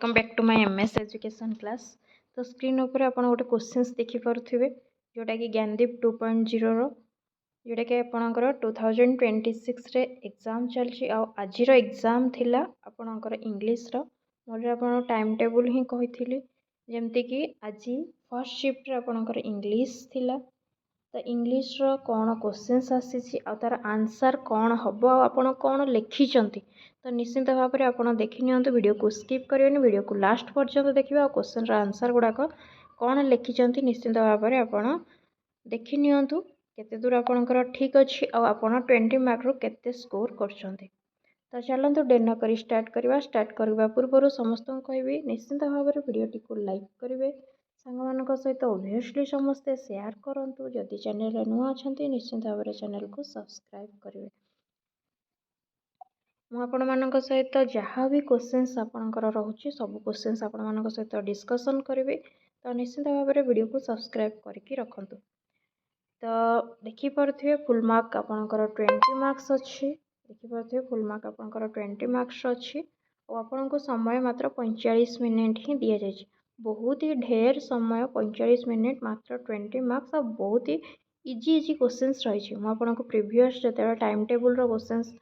Welcome back to my MS education class. तो screen ऊपर आप गोटे क्वेश्चंस देखिपे जोटा कि ज्ञानदीप 2.0 जोटा कि आपणकर 2026 रे एग्जाम चलची आज एग्जाम थिला आपणकर इंग्लिश मोर आप टाइम टेबल ही कही जमती कि आज फर्स्ट शिफ्ट रे आपणकर इंग्लिश थिला। तो इंग्लिश रो कौन क्वेश्चंस आसी तार आंसर कौन हम आपण कौन लिखिंट तो निश्चिंत भाव में आप देखी नि वीडियो को स्किप करेंगे वीडियो को लास्ट पर्यंत देखिए आ क्वेश्चन आंसर गुड़ाक कौन लिखिंट निश्चिंत भाव में आप देखी नि केते दूर आपणकर ठीक अच्छी आप 20 मार्क रू केते स्कोर कर। तो चलते डेना करी स्टार्ट करने पूर्व समस्त कहबी निश्चिंत भाव में वीडियो को लाइक करेंगे सांग सहित ओबियसली समस्ते शेयर करूँ जदि चैनल नुआ अच्छा निश्चिंत भाव में चैनल को सब्सक्राइब करेंगे। मुझे सहित जहाँ भी क्वेश्चंस आपणकर रोचे सब क्वेश्चंस आपण सहित डिस्कसन करेंगे। तो निश्चिंत भाव में वीडियो को सब्सक्राइब करके रखु। तो देखिपे फुल मार्क आपणकर 20 मार्क्स अच्छी देखिपे फुल मार्क आपणकर 20 मार्क्स अच्छी और आपन को समय मात्र 45 मिनिट ही दि जाए। बहुत ही ढेर समय 45 मिनिट मात्र 20 मार्क्स और बहुत ही इजी इजी क्वेश्चंस रही। मुझे प्रीवियस जो टाइम टेबल क्वेश्चंस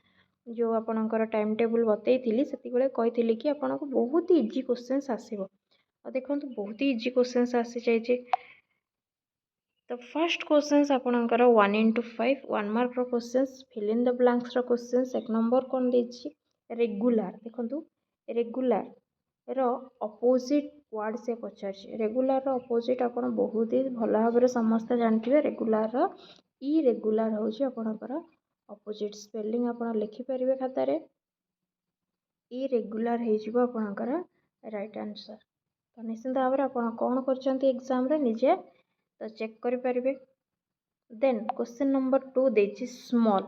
जो आपणकर टाइम टेबल बतई से कही कि आपन को बहुत ही इजी क्वेश्चंस आसो और देखो बहुत ही इजी क्वेश्चंस आसी जाइए। तो फर्स्ट क्वेश्चंस आपणकर 1 into 5 1 mark questions fill in the blanks questions. एक नंबर कौन देछि रेगुलर देखो रेगुलर रो अपोजिट वर्ड से पचार रेगुलर रो अपोजिट आप बहुत ही भल भाव में समस्त जानते रेगुलर रो इरेगुलर होची आपणकर अपोजिट स्पेलिंग आप लिखिपारे खातार इरेगुलर होकर राइट आंसर। तो निश्चिंत भाव में आप कौन कर एग्जाम रे निजे तो चेक करें। देन क्वेश्चन नंबर 2 देछि स्मॉल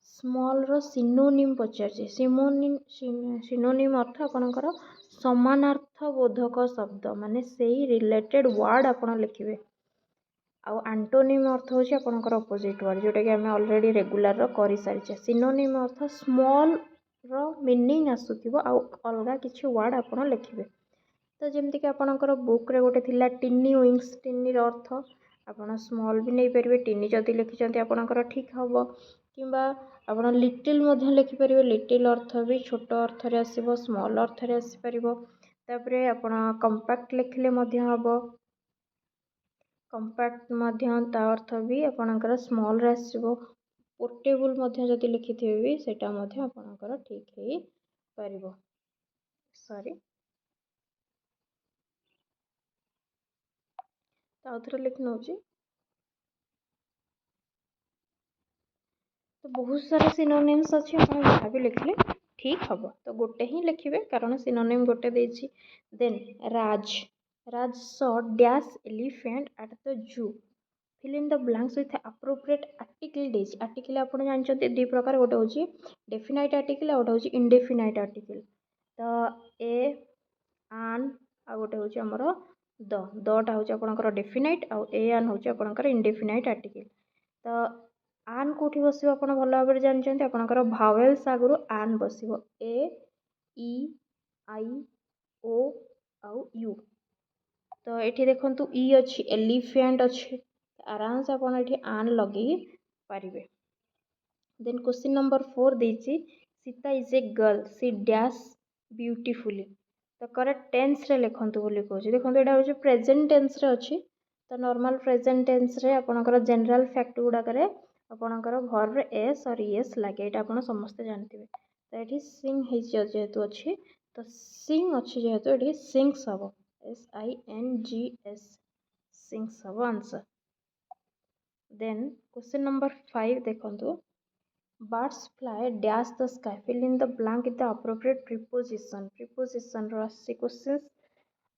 स्मॉल रो सिनोनिम पचार सिनोनिम अर्थ आपणकर समानार्थ बोधक शब्द माने से रिलेटेड वर्ड आप लिखिए। आउ एंटोनिम अर्थ होची आपणकर अपोजिट वर्ड जोटा कि आम ऑलरेडी रेगुलर रो करि सारिछे। सिनोनिम अर्थ स्मॉल रो मीनिंग आसुथिबो आउ अलगा किछि वर्ड आप लिखिए। तो जमती कि आपणकर बुक रे गोटे थिला टिनी विंग्स टिनी रो अर्थ आपन स्मॉल भी नहीं पारे टिनी जदि लिखिंट आपणकर ठीक हम कि आप लिटिल लिखिपर लिटिल अर्थ भी छोट अर्थ रे आसीबो स्मॉल अर्थ रे आसी परिबो। तापरे आपण कंपैक्ट लिखिले हम कंपैक्ट ता अर्थ भी आपणकर स्मॉल रे आसीबो। पोर्टेबल जदि लिखिथे भी सेटा आपणकर ठीक है परिबो। सॉरी आउथरे लिख नौची। तो बहुत सारा सिनोनिम्स अच्छी आप जहाँ भी लिखले ठीक हम तो गोटे ही लिखिए कारण सिनोनिम गोटे देछि। Then Raj Raj saw dash elephant at the zoo fill in the blanks with appropriate article देछि। आर्टिकल आप जानते दु प्रकार गोटे हूँ डेफिनाइट आर्टिकल और गोटे हूँ इनडेफिनाइट आर्टिकल। तो ए आन आ गोटे हूँ आमर दटा हूँ आपणकर डेफिनाइट आउ ए आन हूँ आपणकर इनडेफिनाइट आर्टिकल। तो आन कौटी बस भल भाव में जानते आपणकर भावेल्स आगु आन बस ए ई आई ओ आउ यू। तो ये देखु ई अच्छी एलिफेंट अच्छे आराम से आपड़ ये आन लगे पारे। देन क्वेश्चन नंबर 4 देछि Sita is a girl she dash beautifully. तो करेक्ट टेंस रे लिखंतु बोली कहूँ देखो यहाँ हूँ प्रेजेंट टेंस रे अच्छी। तो नॉर्मल प्रेजेंट टेंस रे आपणकर जनरल फैक्ट गुड़ाक आपणकर भर एस और एस लगे ये आप समस्ते जानते। तो ये सिंग जेहेतु अच्छी तो सिंग अच्छी जेहेतु ये सिंग्स हम SINGS सिंग्स हम आंसर। देन क्वेश्चन नंबर 5 देखो birds fly dash the sky fill in the blank with the appropriate preposition राशि क्वेश्चन।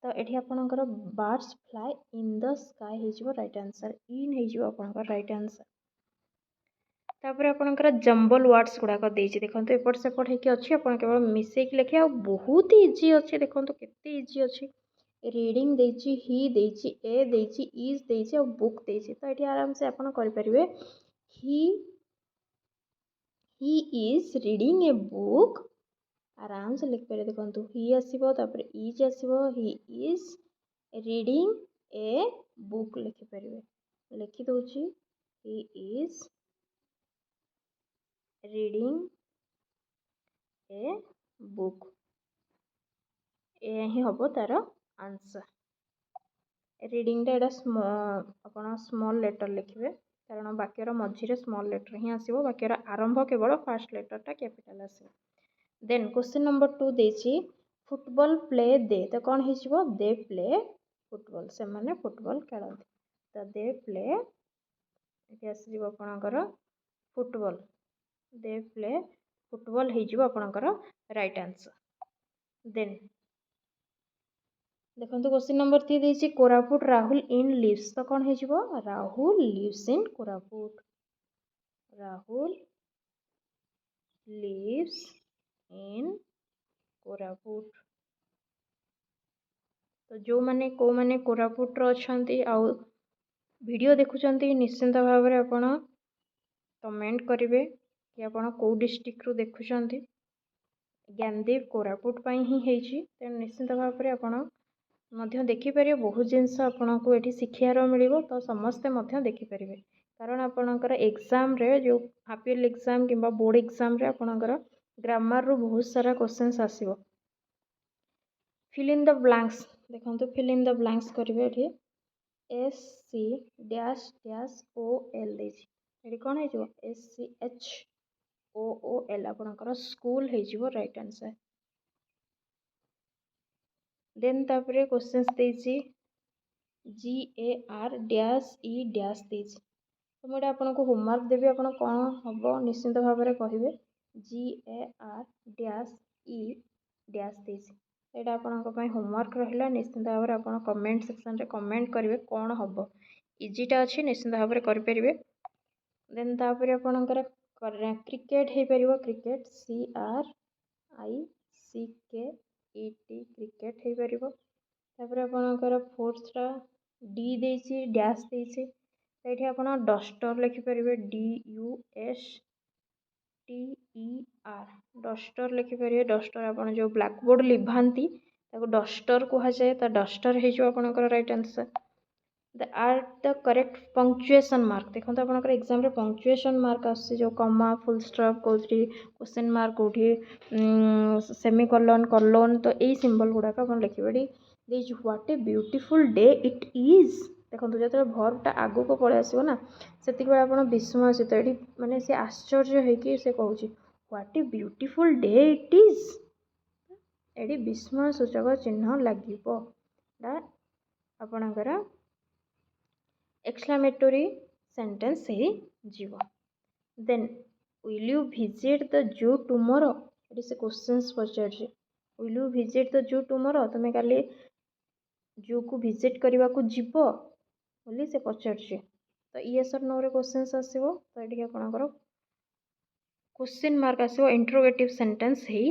तो ये आपणकर birds fly in the sky हो राइट आंसर इन हो राइट आंसर। तापर आपणकर जंबल वर्ड्स गुड़ाक देखते देखो एपट सेपट होकर अच्छी आप केवल मिसेक लिखे बहुत ही इजी अच्छे देखो केते इजी अच्छी रीडिंग देछि ही देछि ए देछि इज देछि और बुक देछि। तो ये आराम से आपन करि परिबे he is reading a book आराम से लिखिपारे देखो ही आसो तापर इज आसो he is reading a book लिखिपारे लिखिदे he is reading a book ए ही हम तार आंसर रीडिंगटा एटा आप स्मॉल लेटर लिखिए कारण वाक्यर मझे स्मॉल लेटर ही आसो वाक्यर आरंभ केवल फास्ट लेटरटा कैपिटल आसो देन क्वेश्चन नंबर 2 देछि फुटबॉल प्ले दे तो कौन हो दे प्ले फुटबॉल से माने फुटबॉल खेलते तो दे प्ले ये आसपर फुटबॉल दे प्ले फुटबॉल हो राइट आंसर देन देखो क्वेश्चन नंबर 3 देछि कोरापुट राहुल इन लिव्स तो कौन हो Rahul lives in Koraput Rahul lives in Koraput तो जो माने को माने कोरापुट अच्छी आउ वीडियो देखुंत निश्चिंत भाव में आपण कमेंट करेंगे कि आपण कौ डिस्ट्रिक्ट रु देखुंत ज्ञानदेव कोरापुट ही तेणु निश्चिंत भाव में आपण देखिपारे बहुत जिनस आपन को ये शिक्षार मिल तो समस्ते देखिपारे कारण आपणकर एग्जाम रे जो हाफ इयरली एग्जाम कि बोर्ड एग्जाम रे आपणकर ग्रामर रु बहुत सारा क्वेश्चंस आसीबो फिल इन द ब्लैंक्स देखो फिल इन द ब्लैंक्स करेंगे ये S C dash dash O L ये कौन हो S C H O O L आपणकर स्कूल हो राइट आंसर देन तापरे क्वेश्चंस देछि G A R dash E dash देछि तो मुझे आपको होमवर्क देवी आप कौन हम निश्चिंत भाव में कहे G A R dash E dash देछि यहाँ आपंपाई होमवर्क रहा निश्चिंत भाव में आप कमेंट सेक्शन रे कमेंट करेंगे कौन हम इजीटा अच्छी निश्चिंत भाव में करेंगे देन तापर आपणकर क्रिकेट हो पार क्रिकेट सी आर आई सी के ई टी क्रिकेट हो पार तापर आपणकर फोर्थटा डी देछि डैश देछि ये आप डस्टर लिखिपारे D U S T E R duster लिखिपारे डस्टर आप जो ब्लैकबोर्ड लिभांती डस्टर कह जाए तो डस्टर हो right answer the are the correct punctuation mark देखो आपंकर एग्जाम रे पंक्चुएसन मार्क आस कमा फुल स्टॉप कौटी क्वेश्चन मार्क कौटी सेमिकोलन कोलन तो यही सिंबल गुड़ाक आप लिखे what a beautiful day it is देखो जो भर्बटा आगू को पलि आसो ना से आप विस्मयसित ये माने सी आश्चर्य होकि से कहूँ what a beautiful day it is ये विस्मय सूचक चिन्ह लगे आपणकर एक्सक्लेमेटरी सेंटेंस ही जीव then will you visit the zoo tomorrow ये से क्वेश्चंस पचार will you visit the zoo tomorrow तुम्हें काली जू को विजिट करने को जीव बोली से पचार तो येस और नो रे क्वेश्चंस आसो तो ये आपंकर क्वेश्चन मार्क आसो इंट्रोगेटिव सेंटेंस ही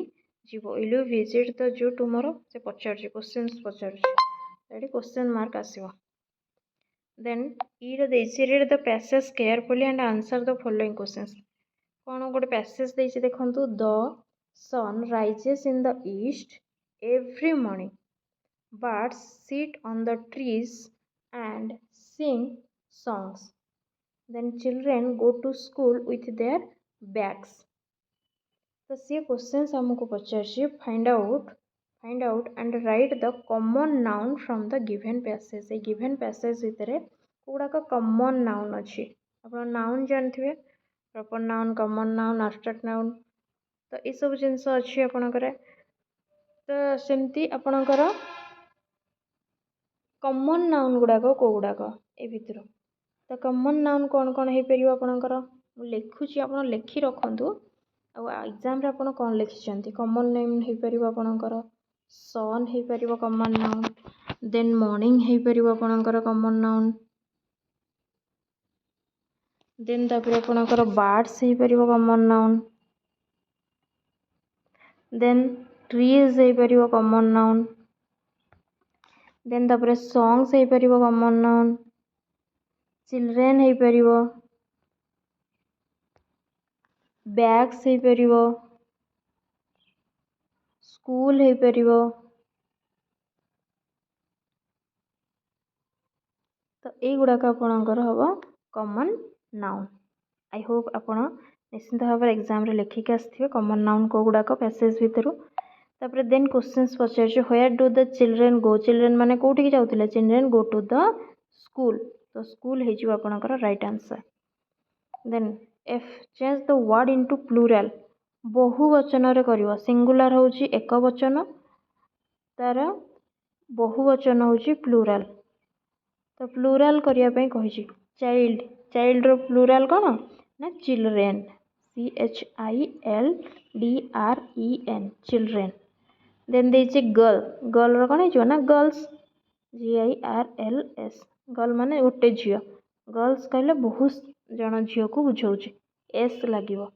जीव will you visit the zoo tomorrow से पचार क्वेश्चंस पचार ये क्वेश्चन मार्क आसो then read the passage carefully and answer the following questions कौन गोटे पैसेज देछि देखंतु the sun rises in the east every morning birds sit on the trees and sing songs then children go to school with their bags तो C questions हमको पचार find out and write the common noun from the given passage ए given passage भितर गुड़ाक common noun अच्छी आप noun जानते proper noun common noun abstract noun तो ये सब जिनस अच्छी आपणकर तो सेमती आपणकर कॉमन नाउन गुड़ाक कौ गुड़ाक ए भितर तो कॉमन नाउन कौन कौन हो पार आपणकर लिखुची आप लिखि रखु एग्जाम रे आपन कौन लिखिं कॉमन नेम हो पार आपणकर सन हो पार कॉमन नाउन देन मॉर्निंग हो पार आपणकर कॉमन नाउन देन तापर आपणकर बर्ड्स हो पार कॉमन नाउन देन ट्रीज हो पार कॉमन नाउन देन तापर सॉन्ग्स हो पार कॉमन नाउन चिल्ड्रेन हो पार बैग्स हो पार स्कूल हो पारिबो। तो ये गुड़ाक आपणकर हम कॉमन नाउन। आई होप आपण निश्चिंत भाव में एग्जाम रे लिखिक आसथिबे कॉमन नाउन को गुड़ाक पैसेज भितर। तापर देन क्वेश्चंस पचार where do the children go. Children माने कोठी जाउथिले children go to the school. तो स्कूल हे जिवो आपणकर right answer. Then F change the word into plural. बहुवचन रे करिवो सिंगुलर होउची एक वचन तार बहुवचन होउची प्लूराल। तो प्लूराल करिया पई कहिची चाइल्ड। चाइल्ड रो प्लूराल कोन ना चिल्ड्रेन CHILDREN चिल्ड्रेन। देन देछि गर्ल। गर्ल रो कोन हिजो ना गर्ल्स GIRLS। गर्ल माने गोटे झियो। गर्ल्स कहले बहुत जन झियो को बुझाउची एस लागिवो।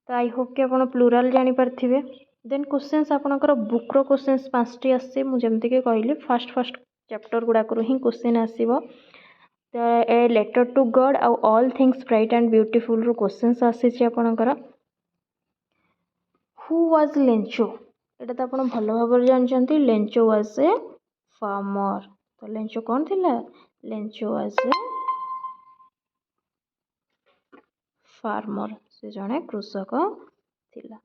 तो आई होप कि आपण प्लूराल जानि पारथिबे। देन क्वेश्चंस आपणकर बुक रो क्वेश्चंस 5टी आसे मु जेमति के कहली फर्स्ट चैप्टर गुडा करू ही क्वेश्चन आसीबो। तो ए लेटर टू गॉड आउ all things bright and beautiful रो क्वेश्चंस आसीची आपणकर। Who was Lencho. एटा तो आपण भलो भाबर जानचंती लेंचो वाज ए फार्मर। तो लेंचो कौन थिला लेंचो वाज ए फार्मर। से जने कृषक थिला।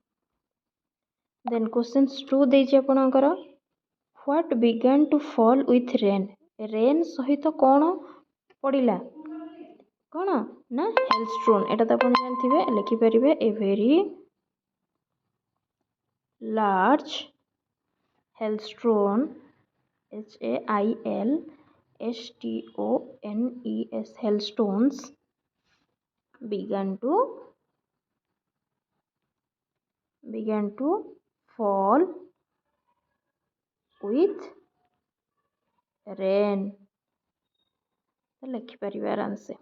देन क्वेश्चंस 2 देछि आपणकर what began to fall with rain. Rain सहित कौन पड़िला कौन ना हेलस्टोन। एटा तो आपण जानथिबे लिखि परिबे a very large hailstone HAILSTONES hailstones began to fall with rain। लिखि परिबे आराम से।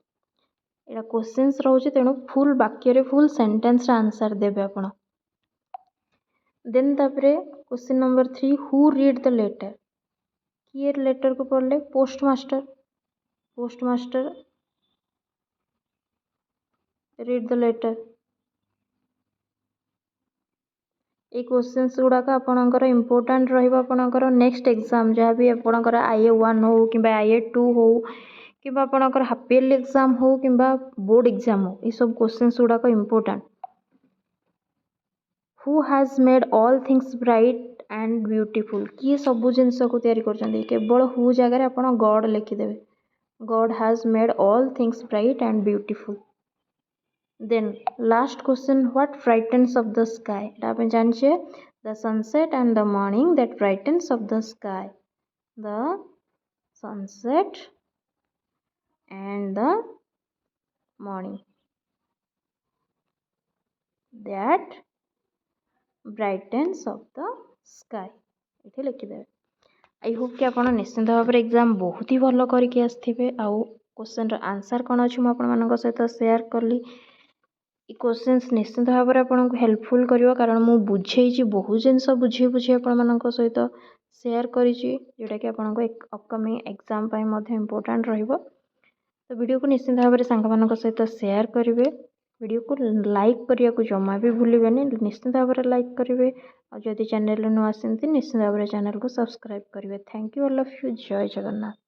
एटा क्वेश्चंस रहउची तेणु फुल वाक्य रे फुल सेंटेंस रा आंसर देबे आपण। देन तापरे question number 3 who read the letter. किए लेटर को पढ़ले postmaster. Postmaster read the letter. ए क्वेश्चंस गुड़ाक आपणकर इंपोर्टेंट रहिबो आपणकर नेक्स्ट एग्जाम जहाँ भी आपणकर IA1 हो कि IA2 हो कि आपणकर हाफ ईयरली एग्जाम हो कि बोर्ड एग्जाम हो ये सब क्वेश्चंस गुड़ाक important. Who has made all things bright and beautiful. किए सब जिनस को तैयारी करछन्ती केवल हु जगह आपण गॉड लिखिदेवे। God has made all things bright and beautiful. Then last question what brightens of the sky. एटा आपण जानछे the sunset and the morning that brightens of the sky. The sunset and the morning that brightens of the sky ये लिखिदेवे। I hope कि आप निश्चिंत भाव में एग्जाम बहुत ही भल करके आसथिबे। आउ क्वेश्चन रो आंसर कौन अच्छी मुझे सहित शेयर कली। क्वेश्चंस निश्चिंत भाव में आपको हेल्पफुल करिवो कारण मु बुझेइछि बहुत जिनस बुझी बुझी आपण सहित शेयर करिछि जोटा कि आपको एक अपकमिंग एग्जाम पाई मध्य इंपोर्टेंट रहिबो। तो वीडियो को निश्चिंत भाव में सांग मान सहित शेयर करेंगे। वीडियो को लाइक करने को जमा भी भूलिबेनि निश्चिंत भाव में लाइक करेंगे। और जदि चैनल नु आसती निश्चिंत भाव में चैनल को सब्सक्राइब करेंगे। Thank you all of you. जय जगन्नाथ।